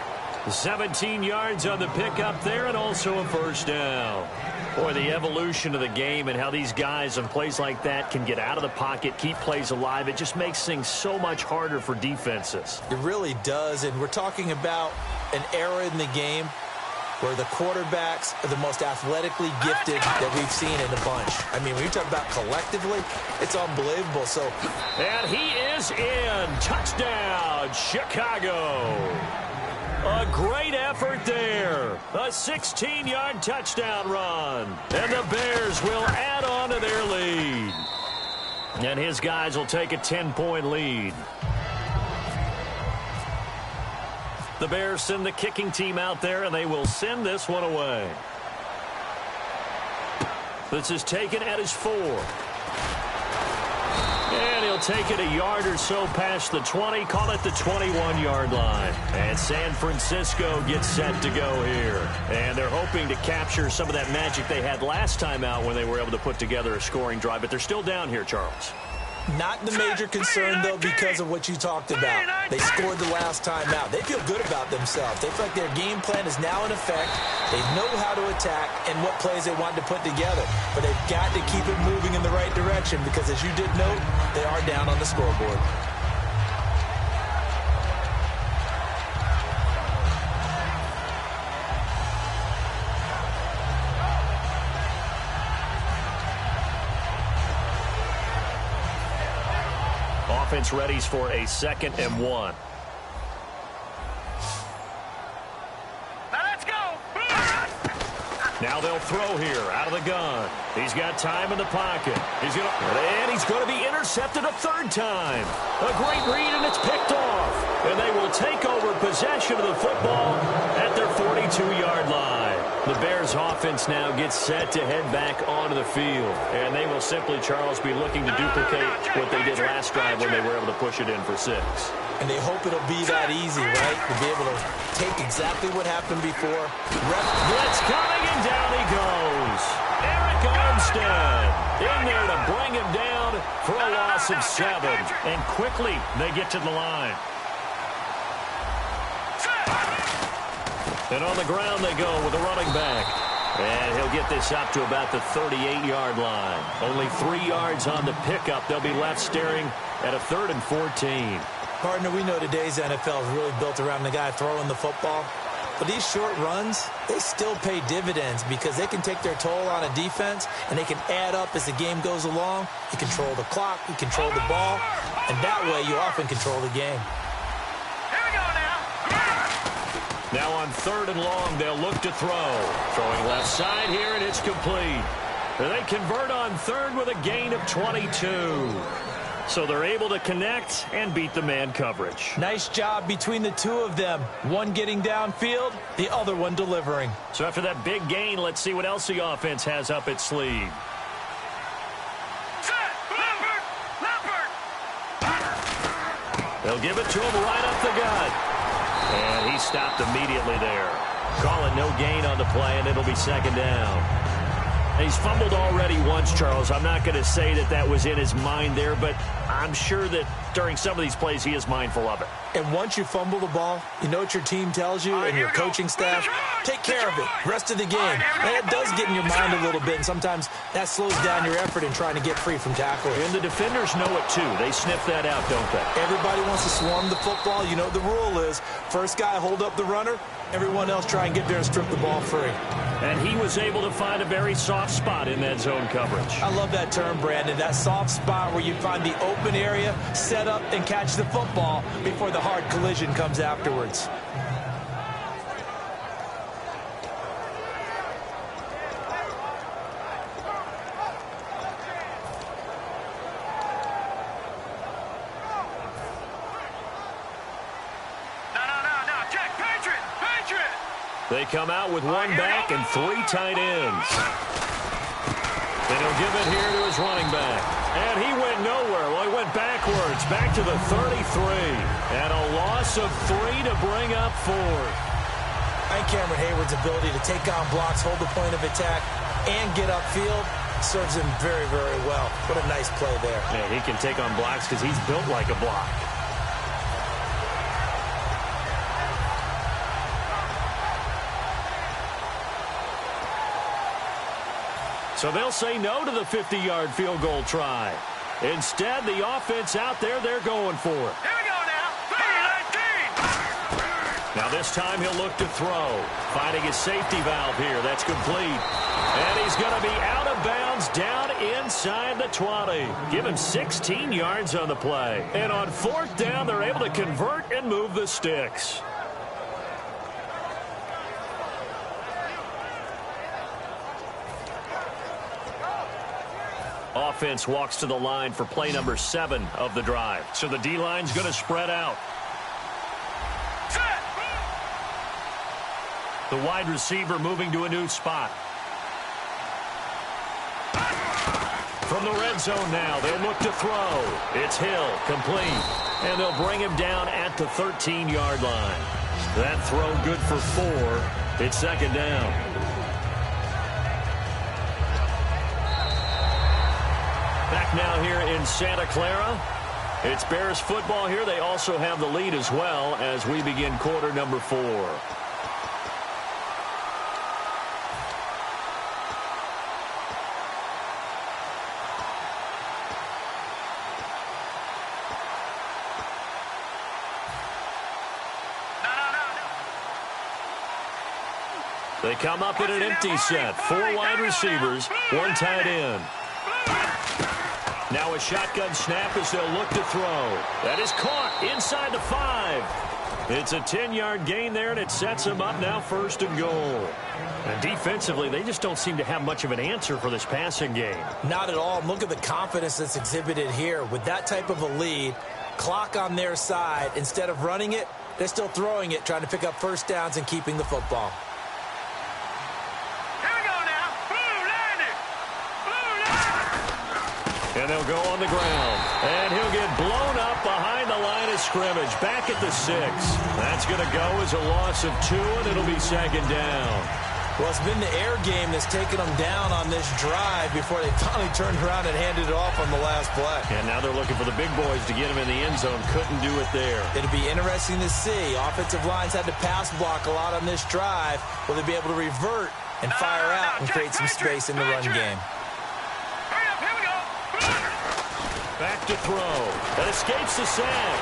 17 yards on the pickup there and also a first down. Boy, the evolution of the game and how these guys in plays like that can get out of the pocket, keep plays alive, it just makes things so much harder for defenses.
It really does, and we're talking about an era in the game where the quarterbacks are the most athletically gifted that we've seen in a bunch. I mean, when you talk about collectively, it's unbelievable.
And he is in. Touchdown, Chicago. A great effort there. A 16-yard touchdown run. And the Bears will add on to their lead. And his guys will take a 10-point lead. The Bears send the kicking team out there, and they will send this one away. This is taken at his 4. And he'll take it a yard or so past the 20, call it the 21-yard line. And San Francisco gets set to go here. And they're hoping to capture some of that magic they had last time out when they were able to put together a scoring drive. But they're still down here, Charles.
Not the major concern, though, because of what you talked about. They scored the last time out. They feel good about themselves. They feel like their game plan is now in effect. They know how to attack and what plays they want to put together. But they've got to keep it moving in the right direction because, as you did note, they are down on the scoreboard.
Offense readies for a 2nd and 1.
Now let's go.
Now they'll throw here out of the gun. He's got time in the pocket. He's going to be intercepted a 3rd time. A great read, and it's picked off. And they will take over possession of the football at their 42-yard line. The Bears offense now gets set to head back onto the field. And they will simply, Charles, be looking to duplicate what they did last drive when they were able to push it in for 6.
And they hope it'll be that easy, right? To be able to take exactly what happened before.
Blitz coming, and down he goes. Eric Armstead in there to bring him down for a loss of 7. And quickly they get to the line. And on the ground they go with a running back. And he'll get this up to about the 38-yard line. Only 3 yards on the pickup. They'll be left staring at a 3rd and 14.
Partner, we know today's NFL is really built around the guy throwing the football. But these short runs, they still pay dividends because they can take their toll on a defense and they can add up as the game goes along. You control the clock, you control the ball, and that way you often control the game.
Here we go now.
Now on 3rd and long, they'll look to throw. Throwing left side here, and it's complete. And they convert on 3rd with a gain of 22. So they're able to connect and beat the man coverage.
Nice job between the two of them. One getting downfield, the other one delivering.
So after that big gain, let's see what else the offense has up its sleeve. They'll give it to him right up the gut. And he stopped immediately there. Call it no gain on the play, and it'll be second down. He's fumbled already once, Charles. I'm not going to say that that was in his mind there, but I'm sure that during some of these plays he is mindful of it.
And once you fumble the ball, you know what your team tells you and your coaching staff? Take care of it. Rest of the game. And it does get in your mind a little bit, and sometimes that slows down your effort in trying to get free from tackling.
And the defenders know it, too. They sniff that out, don't they?
Everybody wants to swarm the football. You know what the rule is. First guy hold up the runner. Everyone else try and get there and strip the ball free.
And he was able to find a very soft spot in that zone coverage.
I love that term, Brandon. That soft spot where you find the open area, set up, and catch the football before the hard collision comes afterwards.
They come out with one back and three tight ends. And he'll give it here to his running back. And he went nowhere. Well, he went backwards, back to the 33. And a loss of 3 to bring up 4.
And Cameron Hayward's ability to take on blocks, hold the point of attack, and get upfield serves him very, very well. What a nice play there.
Man, he can take on blocks because he's built like a block. So they'll say no to the 50-yard field goal try. Instead, the offense out there, they're going for it.
Here we go now. 3-19.
Now this time he'll look to throw. Finding his safety valve here. That's complete. And he's going to be out of bounds down inside the 20. Give him 16 yards on the play. And on fourth down, they're able to convert and move the sticks. Offense walks to the line for play number 7 of the drive. So the D-line's going to spread out. The wide receiver moving to a new spot. From the red zone now, they'll look to throw. It's Hill, complete. And they'll bring him down at the 13-yard line. That throw good for 4. It's second down. Back now here in Santa Clara. It's Bears football here. They also have the lead as well as we begin quarter number 4. They come up in an empty set. 4 wide receivers, 1 tight end. Now a shotgun snap as they'll look to throw. That is caught inside the 5. It's a 10-yard gain there, and it sets them up now first and goal. And defensively, they just don't seem to have much of an answer for this passing game.
Not at all. Look at the confidence that's exhibited here. With that type of a lead, clock on their side, instead of running it, they're still throwing it, trying to pick up first downs and keeping the football.
And they'll go on the ground. And he'll get blown up behind the line of scrimmage. Back at the 6. That's going to go as a loss of 2, and it'll be second down.
Well, it's been the air game that's taken them down on this drive before they finally turned around and handed it off on the last play.
And now they're looking for the big boys to get him in the end zone. Couldn't do it there.
It'll be interesting to see. Offensive lines had to pass block a lot on this drive. Will they be able to revert and fire out and create some space in the run game?
Back to throw. That escapes the sack.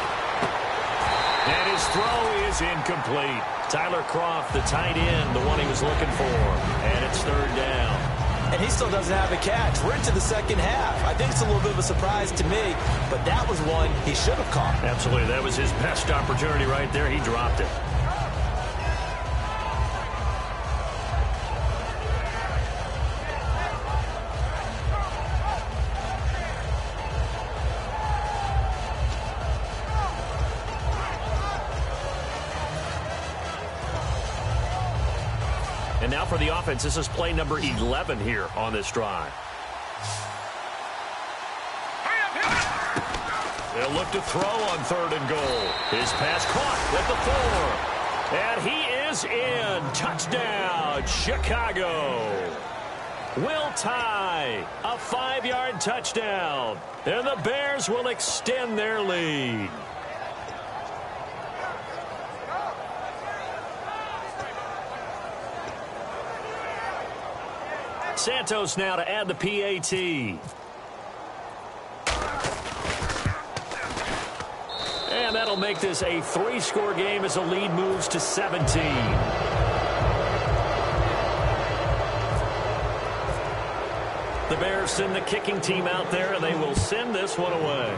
And his throw is incomplete. Tyler Croft, the tight end, the one he was looking for. And it's third down.
And he still doesn't have a catch. We're into the second half. I think it's a little bit of a surprise to me, but that was one he should have caught.
Absolutely. That was his best opportunity right there. He dropped it. And now for the offense, this is play number 11 here on this drive. They'll look to throw on 3rd and goal. His pass caught at the 4. And he is in. Touchdown, Chicago. Will tie a 5-yard touchdown. And the Bears will extend their lead. Santos now to add the PAT. And that'll make this a 3-score game as the lead moves to 17. The Bears send the kicking team out there, and they will send this one away.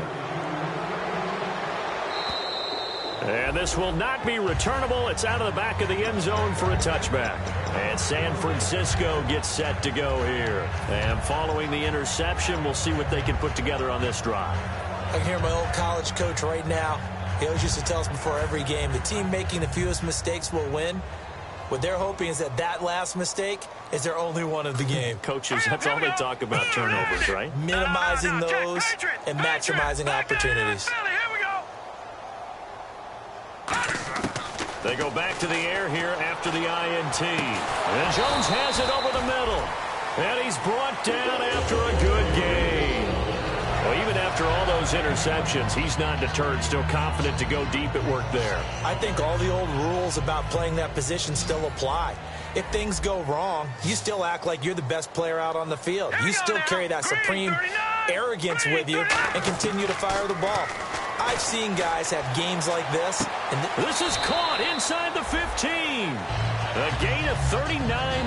And this will not be returnable. It's out of the back of the end zone for a touchback. And San Francisco gets set to go here. And following the interception, we'll see what they can put together on this drive.
I can hear my old college coach right now. He always used to tell us before every game, the team making the fewest mistakes will win. What they're hoping is that last mistake is their only one of the game.
Coaches, that's all they talk about, turnovers, right?
Minimizing those and maximizing opportunities.
They go back to the air here after the INT. And Jones has it over the middle. And he's brought down after a good game. Well, even after all those interceptions, he's not deterred, still confident to go deep at work there.
I think all the old rules about playing that position still apply. If things go wrong, you still act like you're the best player out on the field. You still carry that supreme arrogance with you and continue to fire the ball. I've seen guys have games like this. And
this is caught inside the 15. A gain of 39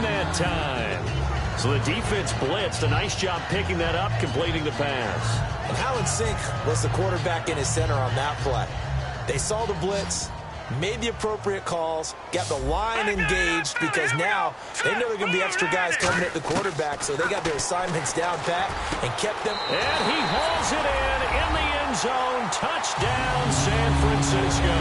that time. So the defense blitzed. A nice job picking that up, completing the pass.
And how in sync was the quarterback in his center on that play? They saw the blitz, made the appropriate calls, got the line engaged because now they know they're going to be extra guys coming at the quarterback, so they got their assignments down pat and kept them.
And he hauls it in the end zone. Touchdown, San Francisco.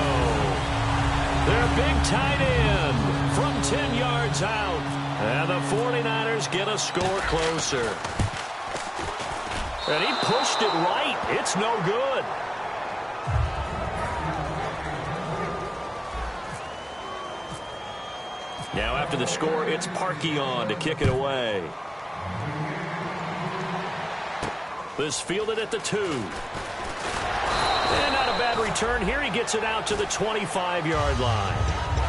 Their big tight end from 10 yards out. And the 49ers get a score closer. And he pushed it right. It's no good. Now after the score, it's Parkey on to kick it away. This fielded at the 2. And not a bad return here. He gets it out to the 25-yard line.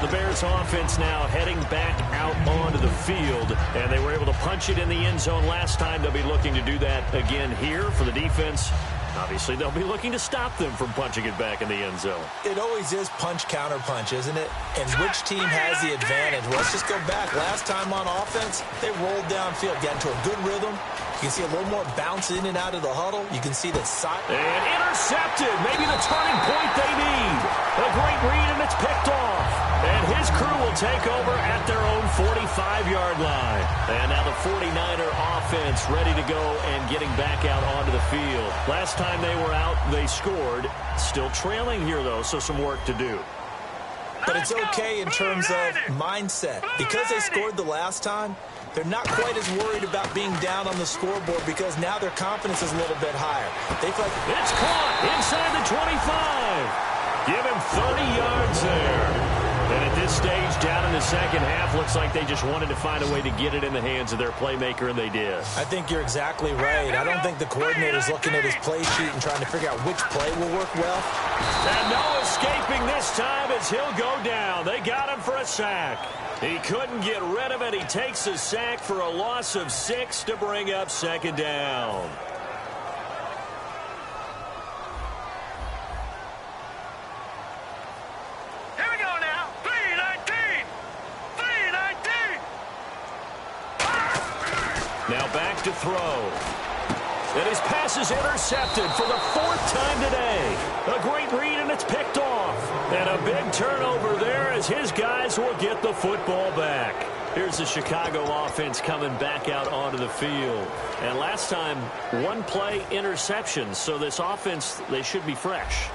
The Bears offense now heading back out onto the field, and they were able to punch it in the end zone last time. They'll be looking to do that again here for the defense. Obviously, they'll be looking to stop them from punching it back in the end zone.
It always is punch, counter punch, isn't it? And which team has the advantage? Well, let's just go back. Last time on offense, they rolled downfield, got into a good rhythm. You can see a little more bounce in and out of the huddle. You can see that side.
And intercepted. Maybe the turning point they need. A great read, and it's picked off. And his crew will take over at their own 45-yard line. And now the 49er offense ready to go and getting back out onto the field. Last time they were out, they scored. Still trailing here, though, so some work to do.
But it's okay in terms of mindset. Because they scored the last time, they're not quite as worried about being down on the scoreboard because now their confidence is a little bit higher. They feel like
it's caught inside the 25. Give him 30 yards there. And at this stage, down in the second half, looks like they just wanted to find a way to get it in the hands of their playmaker, and they did.
I think you're exactly right. I don't think the coordinator's looking at his play sheet and trying to figure out which play will work well.
And no escaping this time as he'll go down. They got him for a sack. He couldn't get rid of it. He takes a sack for a loss of 6 to bring up second down. Now back to throw. And his pass is intercepted for the 4th time today. A great read, and it's picked off. And a big turnover there as his guys will get the football back. Here's the Chicago offense coming back out onto the field. And last time, one play interception. So this offense, they should be fresh.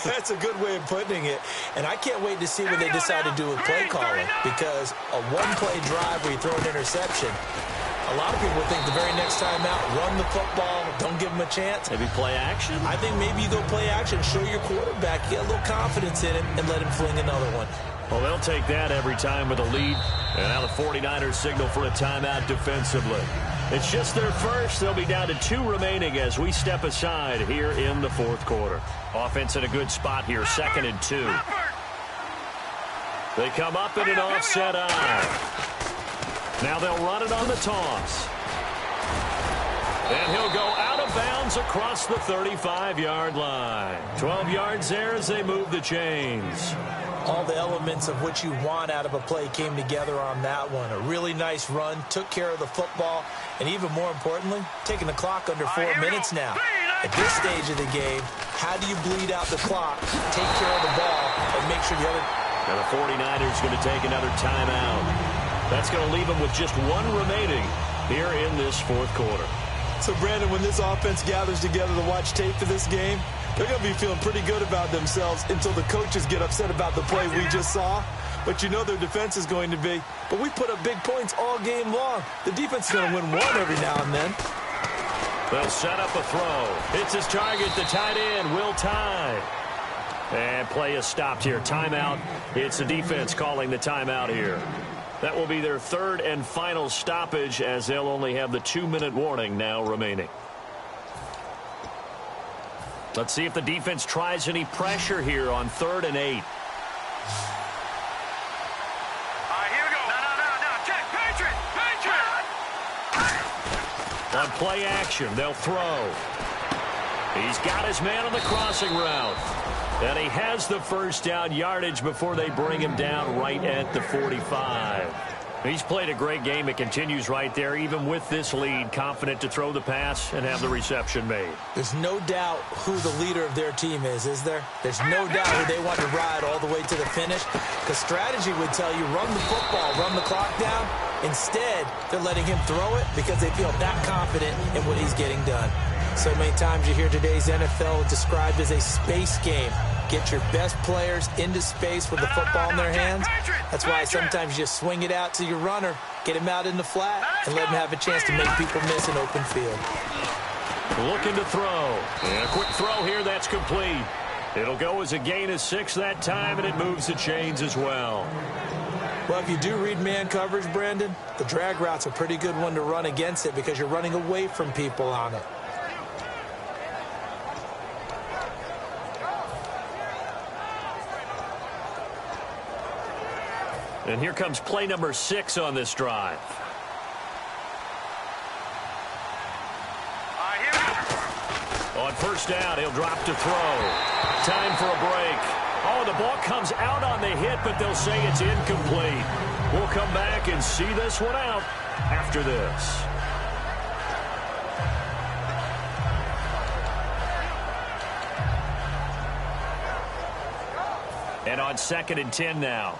That's a good way of putting it. And I can't wait to see what they decide to do with play calling. Because a one-play drive where you throw an interception, a lot of people think the very next time out, run the football, don't give them a chance.
Maybe play action?
I think maybe you go play action, show your quarterback, get a little confidence in him, and let him fling another one.
Well, they'll take that every time with a lead. And now the 49ers signal for a timeout defensively. It's just their first. They'll be down to 2 remaining as we step aside here in the fourth quarter. Offense in a good spot here, 2nd and 2. They come up in an offset eye. Now they'll run it on the toss. And he'll go out of bounds across the 35-yard line. 12 yards there as they move the chains.
All the elements of what you want out of a play came together on that one. A really nice run, took care of the football, and even more importantly, taking the clock under 4 minutes now. At this stage of the game, how do you bleed out the clock, take care of the ball, and make sure the other...
Now the 49ers going to take another timeout. That's going to leave them with just 1 remaining here in this fourth quarter.
So, Brandon, when this offense gathers together to watch tape for this game, they're going to be feeling pretty good about themselves until the coaches get upset about the play we just saw. But you know their defense is going to be. But we put up big points all game long. The defense is going to win one every now and then.
They'll set up a throw. Hits his target, the tight end, Will Tye. And play is stopped here. Timeout. It's the defense calling the timeout here. That will be their 3rd and final stoppage as they'll only have the 2-minute warning now remaining. Let's see if the defense tries any pressure here on 3rd and 8.
All right, here we go. No. Check. Patriot.
On play action, they'll throw. He's got his man on the crossing route. And he has the first down yardage before they bring him down right at the 45. He's played a great game. It continues right there, even with this lead, confident to throw the pass and have the reception made.
There's no doubt who the leader of their team is there? There's no doubt who they want to ride all the way to the finish. Because strategy would tell you, run the football, run the clock down. Instead, they're letting him throw it because they feel that confident in what he's getting done. So many times you hear today's NFL described as a space game. Get your best players into space with the football in their hands. That's why sometimes you just swing it out to your runner, get him out in the flat, and let him have a chance to make people miss an open field.
Looking to throw. And a quick throw here, that's complete. It'll go as a gain of 6 that time, and it moves the chains as well.
Well, if you do read man coverage, Brandon, the drag route's a pretty good one to run against it because you're running away from people on it.
And here comes play number 6 on this drive. On first down, he'll drop to throw. Time for a break. Oh, the ball comes out on the hit, but they'll say it's incomplete. We'll come back and see this one out after this. And on 2nd and 10 now.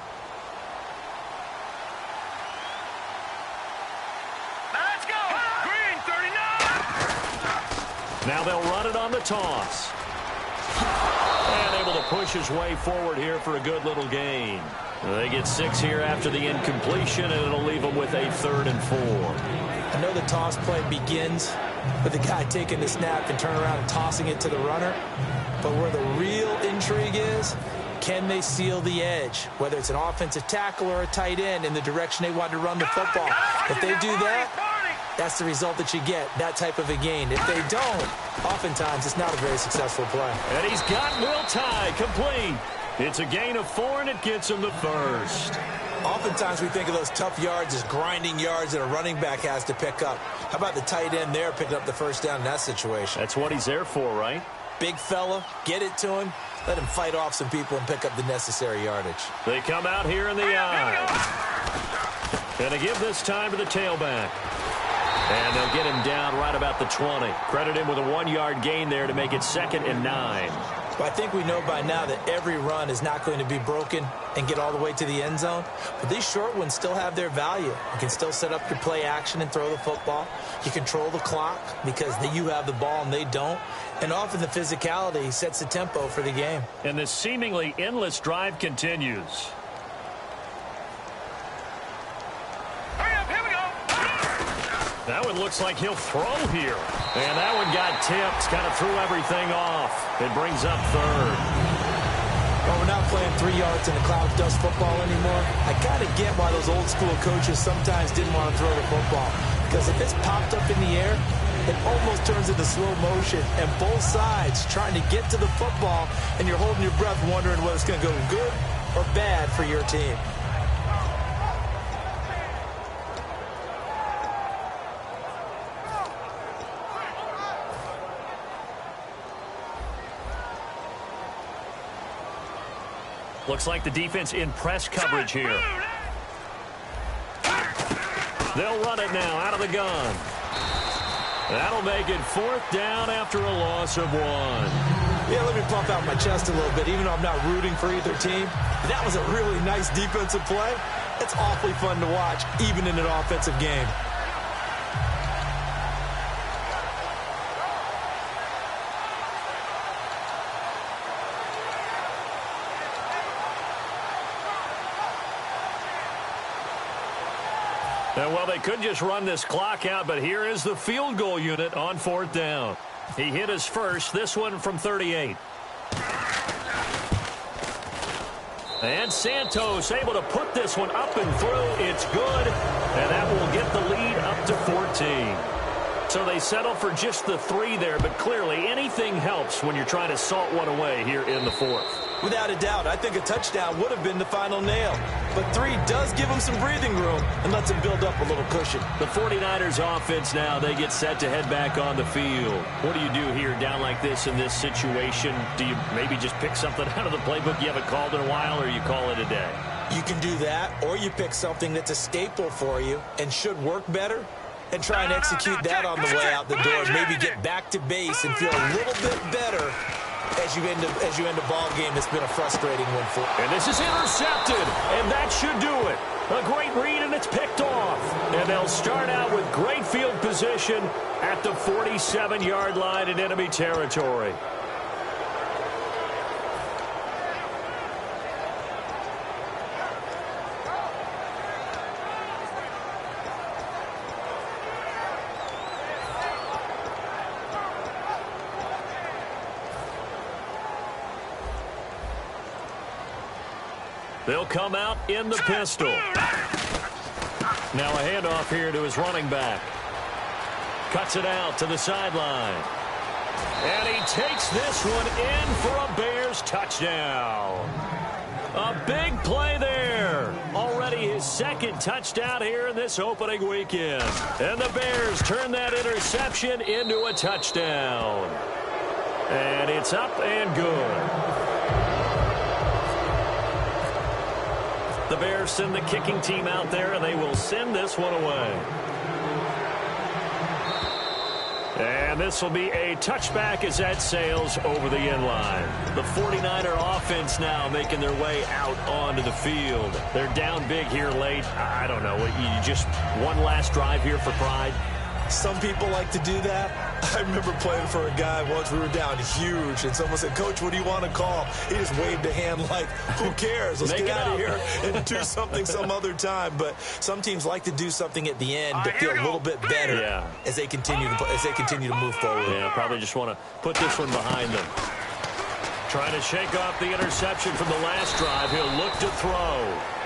Let's go. Green 39.
Now they'll run it on the toss. And able to push his way forward here for a good little gain. They get 6 here after the incompletion, and it'll leave them with a 3rd and 4.
I know the toss play begins with the guy taking the snap and turning around and tossing it to the runner. But where the real intrigue is, can they seal the edge? Whether it's an offensive tackle or a tight end in the direction they want to run the football. If they do that, that's the result that you get, that type of a gain. If they don't, oftentimes it's not a very successful play.
And he's got Will Tye complete. It's a gain of 4, and it gets him the first.
Oftentimes we think of those tough yards as grinding yards that a running back has to pick up. How about the tight end there picking up the first down in that situation?
That's what he's there for, right?
Big fella, get it to him, let him fight off some people and pick up the necessary yardage.
They come out here in the eye. And they give this time to the tailback. And they'll get him down right about the 20. Credit him with a 1-yard gain there to make it 2nd and 9.
Well, I think we know by now that every run is not going to be broken and get all the way to the end zone. But these short ones still have their value. You can still set up your play action and throw the football. You control the clock because you have the ball and they don't. And often the physicality sets the tempo for the game.
And this seemingly endless drive continues. That one looks like he'll throw here. And that one got tipped, kind of threw everything off. It brings up third.
Well, we're not playing 3 yards in a cloud of dust football anymore. I kind of get why those old school coaches sometimes didn't want to throw the football. Because if it's popped up in the air, it almost turns into slow motion. And both sides trying to get to the football, and you're holding your breath wondering whether it's going to go good or bad for your team.
Looks like the defense in press coverage here. They'll run it now out of the gun. That'll make it 4th down after a loss of 1.
Yeah, let me pump out my chest a little bit, even though I'm not rooting for either team. That was a really nice defensive play. It's awfully fun to watch, even in an offensive game.
And, well, they could just run this clock out, but here is the field goal unit on 4th down. He hit his first, this one from 38. And Santos able to put this one up and through. It's good, and that will get the lead up to 14. So they settle for just the 3 there, but clearly anything helps when you're trying to salt one away here in the 4th.
Without a doubt, I think a touchdown would have been the final nail. But 3 does give them some breathing room and lets them build up a little cushion.
The 49ers offense now, they get set to head back on the field. What do you do here down like this in this situation? Do you maybe just pick something out of the playbook you haven't called in a while, or you call it a day?
You can do that, or you pick something that's a staple for you and should work better and try and execute that on the way out the door. Maybe get back to base and feel a little bit better as you end a ball game that's been a frustrating one for.
And this is intercepted, and that should do it. A great read, and it's picked off. And they'll start out with great field position at the 47-yard line in enemy territory. They'll come out in the pistol. Now a handoff here to his running back. Cuts it out to the sideline. And he takes this one in for a Bears touchdown. A big play there. Already his 2nd touchdown here in this opening weekend. And the Bears turn that interception into a touchdown. And it's up and good. The Bears send the kicking team out there, and they will send this one away. And this will be a touchback as that sails over the end line. The 49er offense now making their way out onto the field. They're down big here late. I don't know. You just one last drive here for pride?
Some people like to do that. I remember playing for a guy once. We were down huge, and someone said, "Coach, what do you want to call?" He just waved a hand like, "Who cares? Let's get out of here and do something some other time." But some teams like to do something at the end to feel a little bit better as they continue to move forward.
Yeah, probably just want to put this one behind them. Trying to shake off the interception from the last drive. He'll look to throw.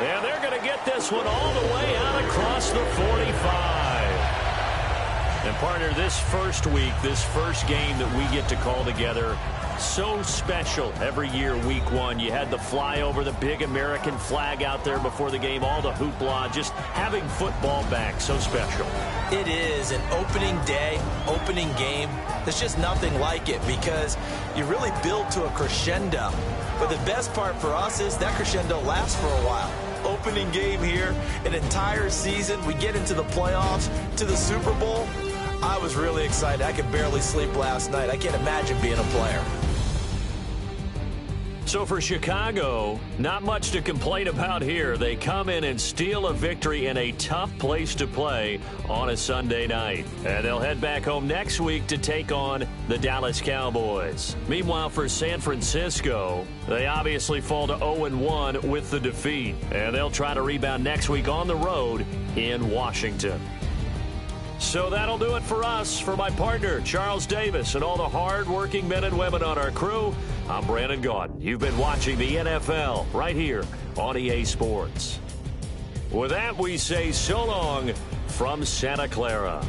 And they're going to get this one all the way out across the 45. And, partner, this first week, this first game that we get to call together, so special every year, week 1. You had the flyover, the big American flag out there before the game, all the hoopla, just having football back, so special.
It is an opening day, opening game. There's just nothing like it because you really build to a crescendo. But the best part for us is that crescendo lasts for a while. Opening game here, an entire season. We get into the playoffs, to the Super Bowl. I was really excited. I could barely sleep last night. I can't imagine being a player.
So for Chicago, not much to complain about here. They come in and steal a victory in a tough place to play on a Sunday night. And they'll head back home next week to take on the Dallas Cowboys. Meanwhile, for San Francisco, they obviously fall to 0-1 with the defeat. And they'll try to rebound next week on the road in Washington. So that'll do it for us. For my partner, Charles Davis, and all the hard-working men and women on our crew, I'm Brandon Gaudin. You've been watching the NFL right here on EA Sports. With that, we say so long from Santa Clara.